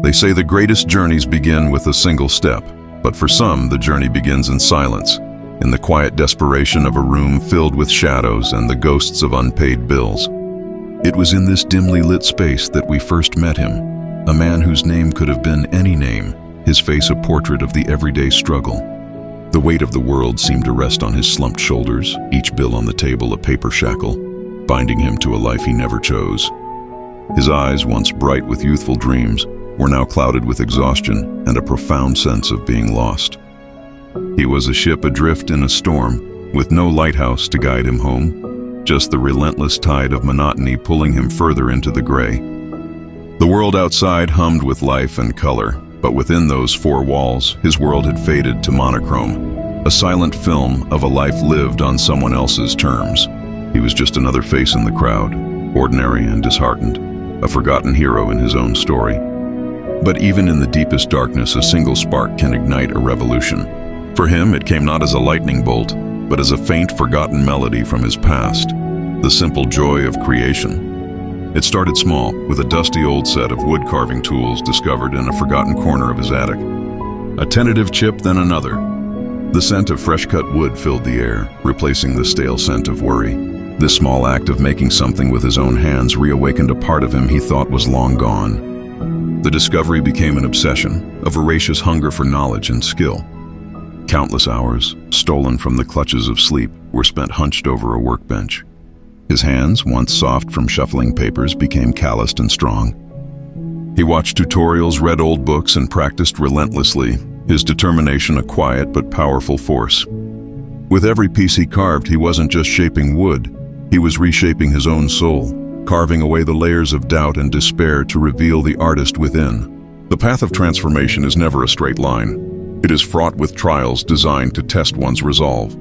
They say the greatest journeys begin with a single step, but for some, the journey begins in silence, in the quiet desperation of a room filled with shadows and the ghosts of unpaid bills. It was in this dimly lit space that we first met him, a man whose name could have been any name, his face a portrait of the everyday struggle. The weight of the world seemed to rest on his slumped shoulders, each bill on the table a paper shackle, binding him to a life he never chose. His eyes, once bright with youthful dreams, were now clouded with exhaustion and a profound sense of being lost. He was a ship adrift in a storm, with no lighthouse to guide him home, just the relentless tide of monotony pulling him further into the gray. The world outside hummed with life and color, but within those four walls, his world had faded to monochrome, a silent film of a life lived on someone else's terms. He was just another face in the crowd, ordinary and disheartened, a forgotten hero in his own story. But even in the deepest darkness, a single spark can ignite a revolution. For him, it came not as a lightning bolt, but as a faint, forgotten melody from his past, the simple joy of creation. It started small, with a dusty old set of wood-carving tools discovered in a forgotten corner of his attic. A tentative chip, then another. The scent of fresh-cut wood filled the air, replacing the stale scent of worry. This small act of making something with his own hands reawakened a part of him he thought was long gone. The discovery became an obsession, a voracious hunger for knowledge and skill. Countless hours, stolen from the clutches of sleep, were spent hunched over a workbench. His hands, once soft from shuffling papers, became calloused and strong. He watched tutorials, read old books, and practiced relentlessly, his determination a quiet but powerful force. With every piece he carved, he wasn't just shaping wood, he was reshaping his own soul, carving away the layers of doubt and despair to reveal the artist within. The path of transformation is never a straight line. It is fraught with trials designed to test one's resolve.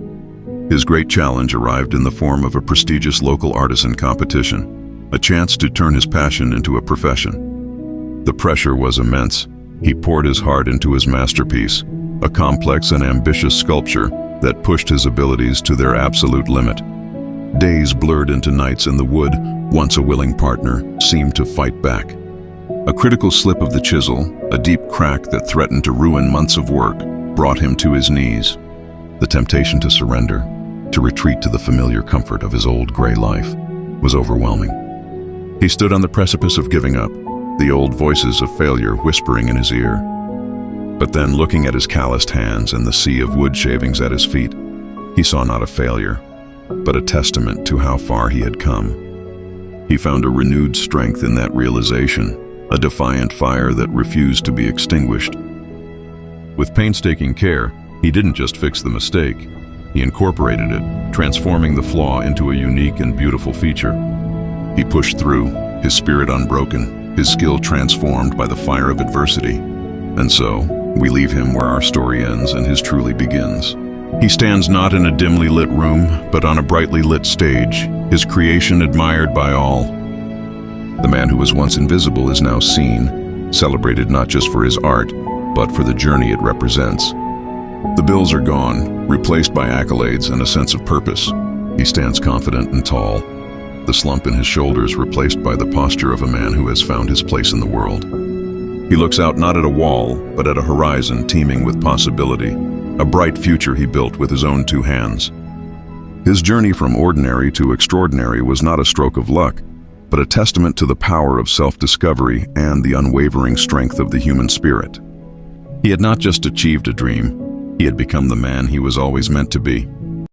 His great challenge arrived in the form of a prestigious local artisan competition, a chance to turn his passion into a profession. The pressure was immense. He poured his heart into his masterpiece, a complex and ambitious sculpture that pushed his abilities to their absolute limit. Days blurred into nights, and the wood, once a willing partner, seemed to fight back. A critical slip of the chisel, a deep crack that threatened to ruin months of work, brought him to his knees. The temptation to surrender, to retreat to the familiar comfort of his old gray life, was overwhelming. He stood on the precipice of giving up, the old voices of failure whispering in his ear. But then, looking at his calloused hands and the sea of wood shavings at his feet, he saw not a failure, but a testament to how far he had come. He found a renewed strength in that realization, a defiant fire that refused to be extinguished. With painstaking care, he didn't just fix the mistake, he incorporated it, transforming the flaw into a unique and beautiful feature. He pushed through, his spirit unbroken, his skill transformed by the fire of adversity. And so, we leave him where our story ends and his truly begins. He stands not in a dimly lit room, but on a brightly lit stage, his creation admired by all. The man who was once invisible is now seen, celebrated not just for his art, but for the journey it represents. The bills are gone, replaced by accolades and a sense of purpose. He stands confident and tall, the slump in his shoulders replaced by the posture of a man who has found his place in the world. He looks out not at a wall, but at a horizon teeming with possibility, a bright future he built with his own two hands. His journey from ordinary to extraordinary was not a stroke of luck, but a testament to the power of self-discovery and the unwavering strength of the human spirit. He had not just achieved a dream, he had become the man he was always meant to be.